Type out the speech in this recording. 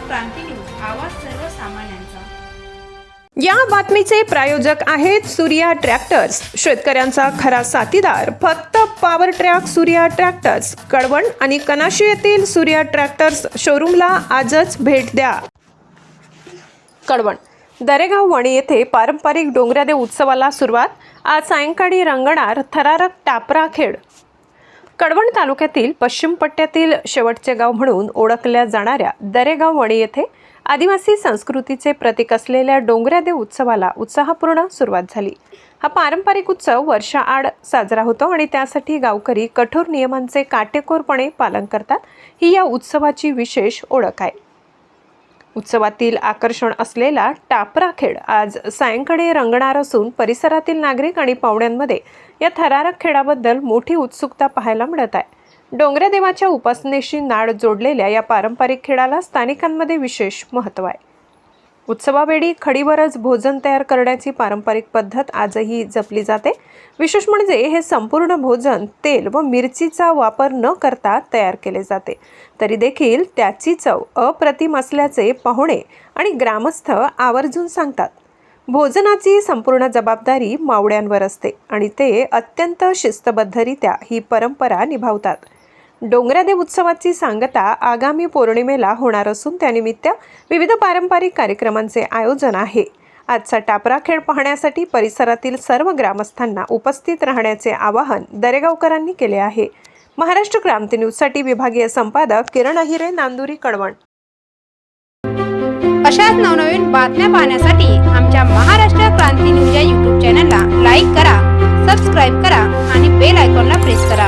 क्रांती news, आवाज सर्वसामान्यांचा। या बातमीचे प्रायोजक आहेत सूर्या ट्रॅक्टर्स, शेतकऱ्यांचा खरा साथीदार फक्त power track Surya tractors, Kalwan आणि कनाशी येथील सूर्या ट्रॅक्टर्स शोरूमला आजच भेट द्या। कळवण दरेगाव वणी येथे पारंपरिक डोंगरादेव उत्सवाला सुरुवात। आज सायंकाळी रंगणार थरारक टापरा खेळ। कळवण तालुक्यातील पश्चिम पट्ट्यातील शेवटचे गाव म्हणून ओळखल्या जाणाऱ्या दरेगाव वणी येथे आदिवासी संस्कृतीचे प्रतीक असलेल्या डोंगरादेव उत्सवाला उत्साहपूर्ण सुरुवात झाली। हा पारंपरिक उत्सव वर्षाआड साजरा होतो आणि त्यासाठी गावकरी कठोर नियमांचे काटेकोरपणे पालन करतात। ही या उत्सवाची विशेष ओळख आहे। उत्सवातील आकर्षण असलेला टापरा खेळ आज सायंकाळी रंगणार असून परिसरातील नागरिक आणि पाहुण्यांमध्ये या थरारक खेळाबद्दल मोठी उत्सुकता पाहायला मिळत आहे। डोंगरादेवाच्या उपासनेशी नाळ जोडलेल्या या पारंपरिक खेळाला स्थानिकांमध्ये विशेष महत्त्व आहे। उत्सवावेळी खडीवरच भोजन तयार करण्याची पारंपरिक पद्धत आजही जपली जाते। विशेष म्हणजे हे संपूर्ण भोजन तेल व मिरचीचा वापर न करता तयार केले जाते, तरी देखील त्याची चव अप्रतिम असल्याचे पाहुणे आणि ग्रामस्थ आवर्जून सांगतात। भोजनाची संपूर्ण जबाबदारी मावळ्यांवर असते आणि ते अत्यंत शिस्तबद्धरित्या ही परंपरा निभावतात। डोंगरादेव उत्सवाची सांगता आगामी पौर्णिमेला होणार असून त्यानिमित्त विविध पारंपरिक कार्यक्रमांचे आयोजन आहे। आजचा टापरा खेळ पाहण्यासाठी परिसरातील सर्व ग्रामस्थांना उपस्थित राहण्याचे आवाहन दरेगावकरांनी केले आहे। महाराष्ट्र क्रांती न्यूजसाठी विभागीय संपादक किरण अहिरे, नांदुरी, कळवण। अशाच नवनवीन बातम्या पाहण्यासाठी आमच्या महाराष्ट्र क्रांती न्यूज या YouTube चॅनलला लाईक करा, सबस्क्राईब करा आणि बेल आयकॉनला प्रेस करा।